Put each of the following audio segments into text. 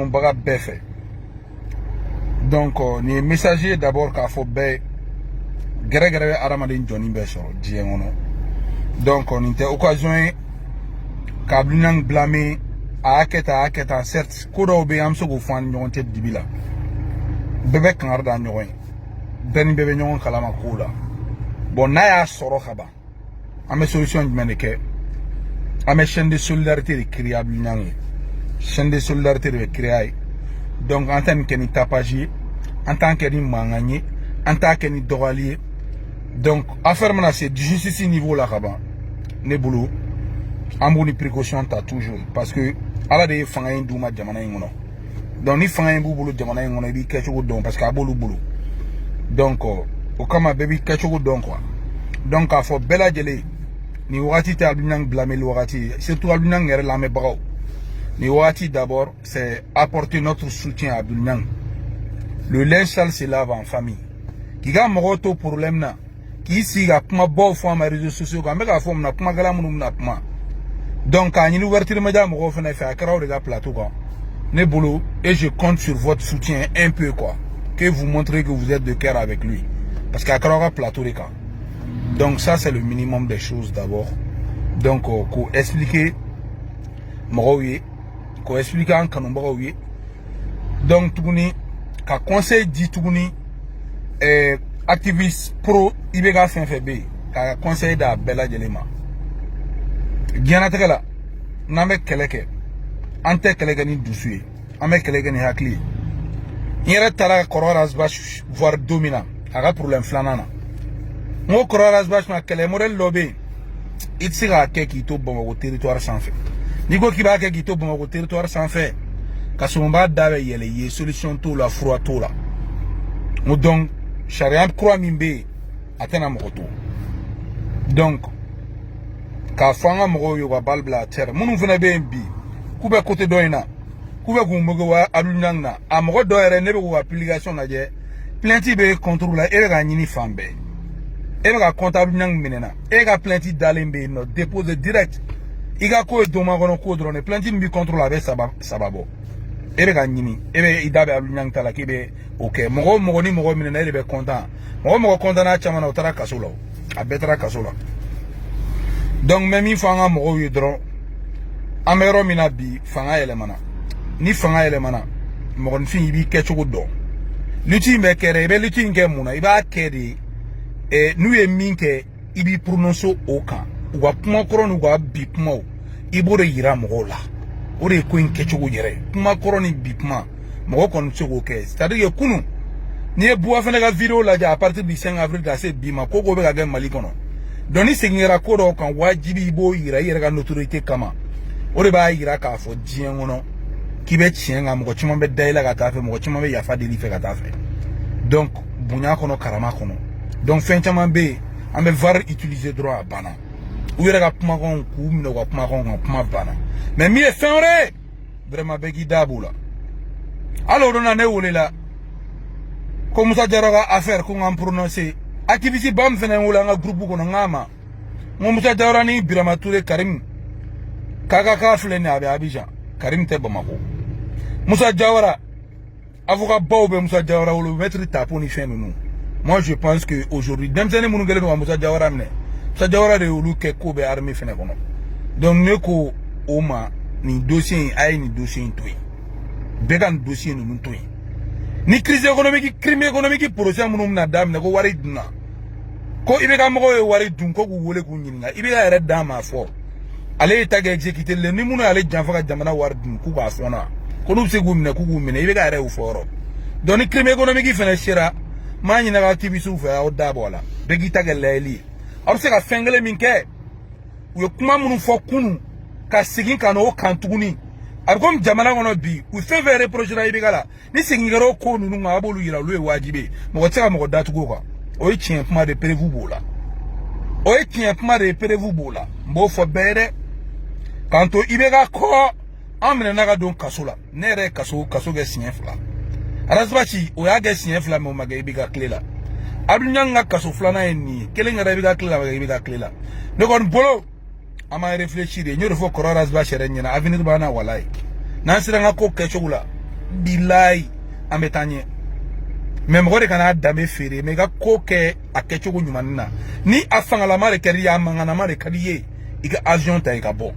on baga bɛɛ fɛ. Donc ni messager d'abord k'a fɔ bɛɛ gɛrɛgɛrɛ bɛ adamaden jɔni bɛɛ sɔrɔ diɲɛ kɔnɔ. Donc nin tɛ occasion ye ka Abdou blâmer a kɛ tan certes ko dɔw bɛ an bɛ se k'o fɔ an ni ɲɔgɔn cɛ dibi la. Bɛɛ bɛ kangari da ɲɔgɔn ye. Bɛɛ ni bɛɛ bɛ ɲɔgɔn kalama ko la. Bon n'a y'a sɔrɔ ka ban an bɛ solution jumɛn de kɛ? An bɛ chaîne de solidarité de créer Abdou ye. Chaîne de solidarité de créer. Donc en tant que ni tapage, en tant que ni mangani, en tant que ni dogalier. Donc affaire mana c'est du justice niveau là là-bas. Ne boulot. Ambouni précaution t'as toujours parce que ala de fanga induma jamana ngono. Donc ni fanga imbu boulot jamana ngono bi kecho don parce que abolu boulot. Donc au kama baby kecho don quoi. Donc a faut bela jele ni wati ta Abdou blâmer le wati surtout Abdou ngere la me bago. Ni wati d'abord c'est apporter notre soutien à Abdou. Le linge sale se lave en famille. Qui ga moto problème na qui si ga kuma bo fo ma réseaux sociaux ga me ga fo na kuma gala mun na kuma. Donc à une ouverture média mo fena fait akra de ga plateau quoi. Ne boulot et je compte sur votre soutien un peu quoi. Que vous montrez que vous êtes de cœur avec lui parce qu'akra plateau les cas. Donc ça c'est le minimum des choses d'abord. Donc ko expliquer moye ko expliquer en kanumba oui. Donc tuguni ka conseil dit tuguni activiste pro ibega FNFB ka conseil da bela jelema diana tegala nambe keleke ante keleke ni dusuye ame keleke ni hakli yere tara kororas bash voir domina aga problème flanana mo kororas bash ma kele morel lobé itsiga ke ki to bon territoire sans fait ni go ki ba ke ki to bon territoire sans fait ka somba dawe yele ye solution to la froid to la mo donc charia croix mimbe atena moto donc ka fanga mo yo ba balbla terre munu fana be bi kube côté doina kube gumbo wa Abdou na amogo do ere ne be ko application na je plainte be contrôle la ere ga nyini fambe ere ga comptable nyang minena ere ga plainte dalembe no déposer direct iga ko doma gono ko drone plainte mbi contrôle avec sababo ere ga nyini ere idabe Abdou nyang tala kibe OK mogo ni mogo minena ere be content mogo content na chama na utara kasolo a betra kasolo. Donc même il fanga mogo yedro amero mina bi fanga elemana ni fanga elemana mogo nfi bi kechugo do luti me kere be luti nge muna iba kede nu ye minke ibi prononcer oka wa kuma koronu wa bi kuma ibore yira mogo la ore ko in kechugo yere kuma koroni bi kuma mogo kon chugo ke c'est-à-dire que kunu ni e bua fene ga vidéo la ja à partir du 5 avril da se bima koko be ga Mali kono doni singira ko do kan wajibi bo yira yira ga notoriété kama ore ba yira ka fo dien ngono ki be chienga mo chimo be daila ga tafe mo chimo be yafa deli fe ga tafe donc bunya kono karama kono donc fin chama be ambe var utiliser droit bana ou yira ga puma kon ku mi no ga puma kon puma bana mais mi e fenre vraiment be gi dabula alors on ne wole la ko Musa Jawara affaire ko ngam prononcer activité bam fene wala nga groupe ko ngama mo Musa Jawara ni Birama Touré Karim kaka ka flene abi Abidjan Karim te Bamako Musa Jawara avocat baobe Musa Jawara ou le mettre taponi fin nous. Moi je pense que aujourd'hui dem sene munu gele no Musa Jawara mne Musa Jawara de ulu ke ko be armée fene kono donc ne ko oma ni dossier ay ni dossier toy began dossier nous toy ni crise économique crime économique projet munum na dam ne ko wari duna ko ibe ka mo wari dun ko wole ku nyinga ibe ga red dama fo ale tag exécuter le ni munu ale janfa ka jamana war dun ku ba fona ko nu se gumne ku gumne ibe ga rew foro doni crime économique fene shira ma nyina ga tibi su fa o dabola be gi tag leli or se ka fengele minke yo kuma munu fo kunu ka sigin kano kantuguni arkom jamana ngono bi u fe vere projet na ibigala ni singiro ko nunu ngabolu yira lu e wajibe mo tsaka mo datu ko o yi tien pma de prévu bola o yi tien pma de prévu bola mbo fo bere kanto ibega ko amene naga don kasola nere kaso ge sien fla arasbachi o ya ge sien fla mo maga ibiga klela adunya nga kaso fla na ni kelenga ibiga klela maga ibiga klela ne kon bolo ama réfléchir ñoro fo kororas ba chere ñina avenir bana walay nan sira nga ko ke chogula bilayi an bɛ taa ɲɛ mais mɔgɔ de kana danbe feere mais i ka ko kɛ a kɛcogo ɲuman na ni a fangalama de kɛr'i ye a mankanama de ka di i ye i ka avion ta i ka bɔ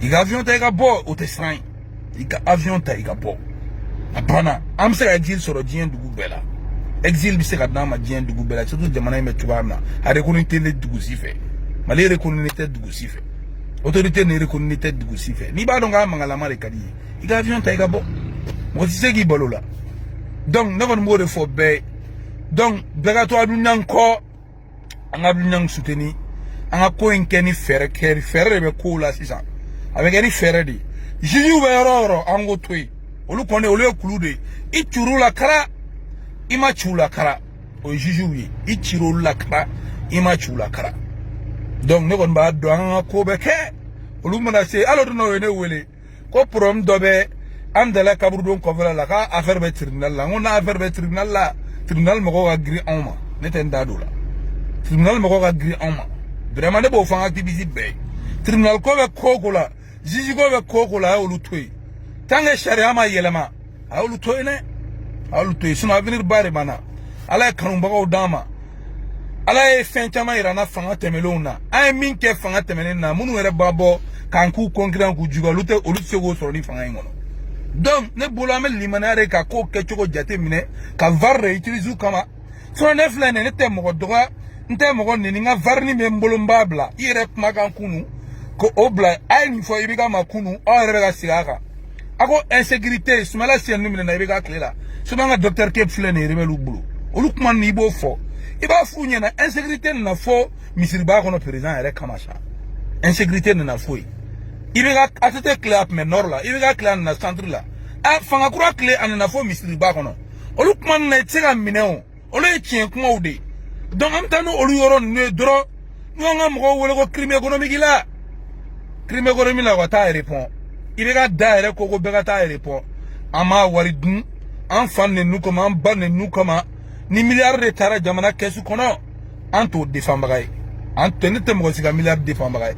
i ka avion ta i ka bɔ o tɛ siran ye i ka avion ta i ka bɔ a banna an bɛ se ka exil sɔrɔ diɲɛ dugu bɛɛ la exil bɛ se ka d'an ma diɲɛ dugu bɛɛ la surtout jamana in bɛ cogoya min na a reconnaître tɛ dugu si fɛ Mali reconnaître tɛ dugu si fɛ autorité ne reconnaître tɛ dugu si fɛ n'i b'a dɔn k'a mankanlama de ka di i ye i ka avion ta i ka bɔ mɔgɔ tɛ se k'i balo la donc ne kɔni b'o de fɔ bɛɛ ye donc bɛɛ ka to Abdou kɔ an ka Abdou soutenir an ka ko in kɛ ni fɛɛrɛ de bɛ kow la sisan a bɛ kɛ ni fɛɛrɛ de juge bɛ yɔrɔ o yɔrɔ an k'o to yen olu kɔni olu ye kulu de ye i curu la kara i ma ci u la kara o ye juge ye i ciri olu la kara i ma ci u la kara donc ne kɔni b'a dɔn an ka ko bɛ kɛ olu mana se hali o don o ye ne wele ko problème dɔ bɛ an dala kaburudon kɔfɛla la ka affaire bɛ tribunal la n ko n'a affaire bɛ tribunal la tribunal mɔgɔw ka girin anw ma ne tɛ n da don o la tribunal mɔgɔw ka girin anw ma vraiment ne b'o fɔ an ka activiste bɛɛ ye tribunal ko bɛ ko o ko la juge ko bɛ ko o ko la a y'olu to yen tant que sariya ma yɛlɛma a y'olu to yen dɛ a y'olu to yen sinon avenir ba de b'an na ala ye kanubagaw d'an ma ala ye fɛn caman yira an na fanga tɛmɛlenw na an ye min kɛ fanga tɛmɛnen na minnu yɛrɛ b'a bɔ k'an k'u concurrent k'u juguya olu tɛ se k'o sɔrɔ ni fanga in kɔnɔ donc ne bolo an bɛ limaniya de ka ko kɛcogo jate minɛ ka VAR de utiliser kama sinon ne filɛ nin ye ne tɛ mɔgɔ dɔgɔya n tɛ mɔgɔ neni n ka VAR ni bɛ n bolo n b'a bila i yɛrɛ kumakan kunu ko o bila a ye nin fɔ i bɛ ka ma kunu aw yɛrɛ bɛ ka sigi a kan a ko insécurité Sumala Siyɛnu minɛna i bɛ ka tile la sinon an ka docteur Kep filɛ nin ye rebelle bolo olu kuma ninnu i b'o fɔ i b'a f'u ɲɛna insécurité nana fɔ misiriba kɔnɔ président yɛrɛ kama sa insécurité nana fɔ yen i bɛ ka ATT tile a tun bɛ nord la i bɛ ka tile a nana centre la a fanga kura tile a nana fɔ misiriba kɔnɔ olu kuma ninnu na i tɛ se ka minɛ o olu ye tiɲɛ kumaw de ye donc an bɛ taa n'olu yɔrɔ ninnu ye dɔrɔn n'u y'an ka mɔgɔw wele ko crime économique la crime économique la u ka taa répond i bɛ ka da yɛrɛ ko bɛɛ ka taa répond an m'a wari dun an fa nenu kama an ba nenu kama ni miliyari de taara jamana kɛsu kɔnɔ an t'o défend baga ye an tɛ ne tɛ mɔgɔ si ka miliyari défend baga ye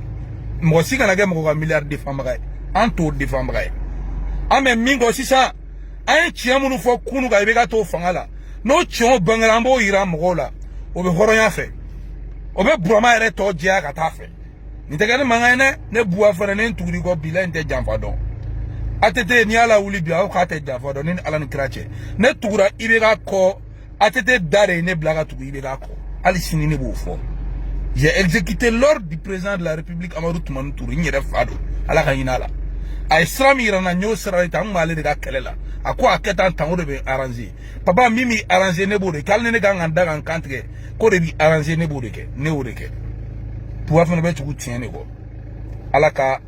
mɔgɔ si kana kɛ mɔgɔ ka miliyari défend baga ye an t'o défend baga ye an bɛ min kɔ sisan an ye tiɲɛ minnu fɔ kunu kan i bɛ ka t'o fanga la n'o tiɲɛw bangera an b'o yira mɔgɔw la o bɛ hɔrɔnya fɛ o bɛ Burama yɛrɛ tɔ jɛya ka taa fɛ nin tɛ kɛ ni mankan ye dɛ ne Buwa fana ne tuguri kɔ bila in tɛ janfa dɔn ATT n'i y'a lawuli bi aw k'a tɛ janfa dɔn ni Ala ni kira cɛ ne tugura i bɛ ka kɔ ATT da de ye ne bila ka tugu i bɛ ka kɔ hali sini ne b'o fɔ j'ai exécuté l'ordre du président de la République Amadou Toumani Touré n yɛrɛ fa don Ala ka hinɛ a la a ye sira min yira n na n y'o sira de ta n kun b'ale de ka kɛlɛ la a ko a kɛ tan tan o de bɛ arranger papa min b'i arranger ne b'o de kɛ hali ni ne kan ka n da ka n kan tigɛ k'o de b'i arranger ne b'o de kɛ ne y'o de kɛ Buwa fana bɛ tugu tiɲɛ de kɔ Ala ka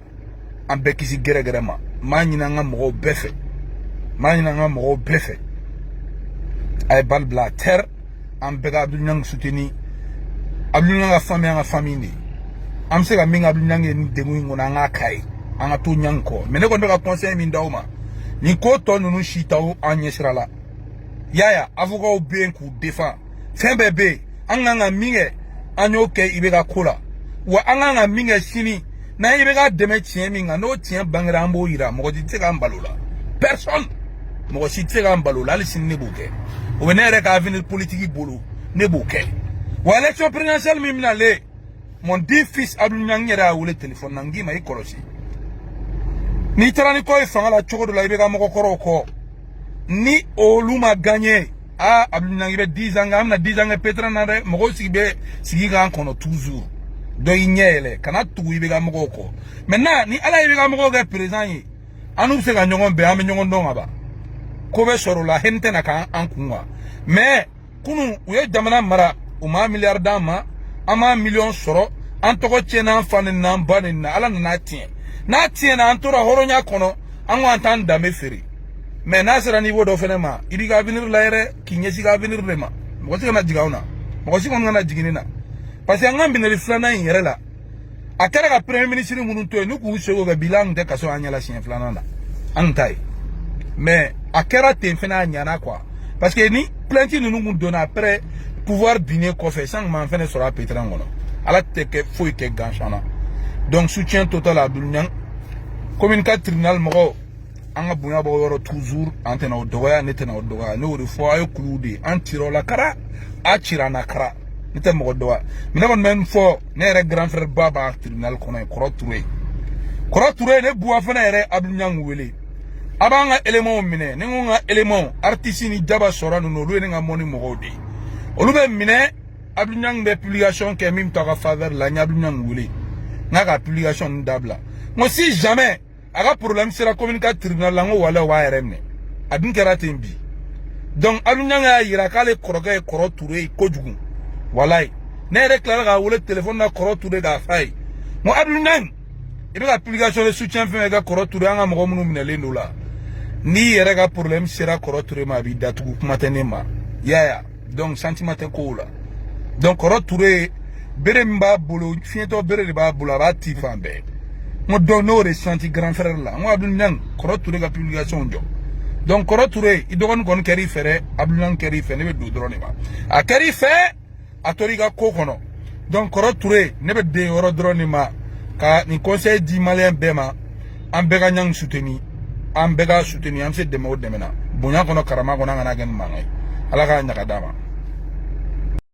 an bɛɛ kisi gɛrɛgɛrɛ ma m'a ɲini an ka mɔgɔw bɛɛ fɛ m'a ɲini an ka mɔgɔw bɛɛ fɛ a ye bali bila terre an bɛɛ ka Abdou soutenir Abdou ka famille an ka famille de ye an bɛ se ka min kɛ Abdou ye ni degun in kɔnɔ an k'a k'a ye an ka to ɲang kɔ mais ne kɔni bɛ ka conseil min d'aw ma nin ko tɔ ninnu si t'aw an ɲɛsira la yaya avocat bɛ yen k'u défend fɛn bɛɛ bɛ yen an kan ka min kɛ an y'o kɛ i bɛ ka ko la wa an kan ka min kɛ sini n'an i bɛ ka dɛmɛ tiɲɛ min kan n'o tiɲɛ bangera an b'o yira mɔgɔ si tɛ se k'an balo la personne mɔgɔ si tɛ se k'an balo la hali sini ne b'o kɛ o bɛ ne yɛrɛ ka avenir politique bolo ne b'o kɛ wa élection présidentielle min bɛna le mon dit fils Abdou Niang yɛrɛ y'a wele téléphone na n k'i ma i kɔlɔsi n'i taara ni kɔ ye fanga la cogo dɔ la i bɛ ka mɔgɔkɔrɔw kɔ ni olu ma gagné Abdou Niang i bɛ 10 ans an bɛna 10 ans kɛ pétrole na dɛ mɔgɔw sigi bɛ sigi k'an kɔnɔ toujours dɔ i ɲɛ yɛlɛ kana tugu i bɛ ka mɔgɔw kɔ maintenant ni Ala i bɛ ka mɔgɔw kɛ président ye an n'u bɛ se ka ɲɔgɔn bɛn an bɛ ɲɔgɔn dɔn ka ban ko bɛ sɔrɔ o la hɛn tɛna k'an kun wa mais kunun u ye jamana mara u ma miliyari d'an ma an m'a miliyɔn sɔrɔ an tɔgɔ tiɲɛna an fa ni n'an ba ni na Ala nana tiɲɛ n'a tiɲɛna an tora hɔrɔnya kɔnɔ an ko an t'an danbe feere mais n'a sera niveau dɔ fɛnɛ ma i b'i ka avenir la yɛrɛ k'i ɲɛsin ka avenir de ma mɔgɔ si kana jigin aw na mɔgɔ si kɔni kana jigin ne na parce que an ka minɛli filanan in yɛrɛ la a kɛra ka premier ministre minnu to yen n'u k'u seko kɛ bi la an tun tɛ kaso an ɲɛla siɲɛ filanan na an tun t'a ye mais a kɛra ten fɛnɛ a ɲana quoi parce que ni plainte ninnu kun donna après pouvoir binnen kɔfɛ san kun m'an fɛnɛ sɔrɔ a pétrin kɔnɔ Ala tɛ kɛ foyi kɛ gansan na donc soutien total à Abdou Niang communiqué tribunal mɔgɔw anga bunya bo yoro toujours antena o doya netena o doya no de fo ay kulude antiro la kara achira na kara nete mo doya mina kon men fo ne re grand frère baba tribunal kono Koro Touré ne buwa fana yere Abdou Niang wele abanga élément mine ne ngonga élément artiste ni jaba sora no lu nga moni mo de olu be mine Abdou Niang be publication ke mim ta faveur la Abdou Niang wele nga ka publication dabla mo si jamais aga problème c'est la communication tribunal la ngo wala wa RMN adun kera tembi donc Abdou Niang ya yira kale Koro Touré kojugu walai ne reclare ga wole téléphone na Koro Touré ga fay mo Abdou Niang ibe la publication de soutien fait ga Koro Touré anga mo munu minele ndola ni yere ga problème sera Koro Touré ma bi datugu kumatenema ya donc sentiment ko la donc Koro Touré bere mba bolo fiento bere ba bolo ba tifambe mo dono ressenti grand frère là mo Abdou Niang Koro Touré ga publication jo donc Koro Touré i dogon kon keri fere Abdou Niang keri fere ne be do drone ba a keri fe a tori ga kokono donc Koro Touré ne be de yoro drone ma ka ni conseil di malien bema am bega Niang soutenir am bega soutenir am se demo demena bonya kono karama kono ngana gen mangay ala ka nyaka dama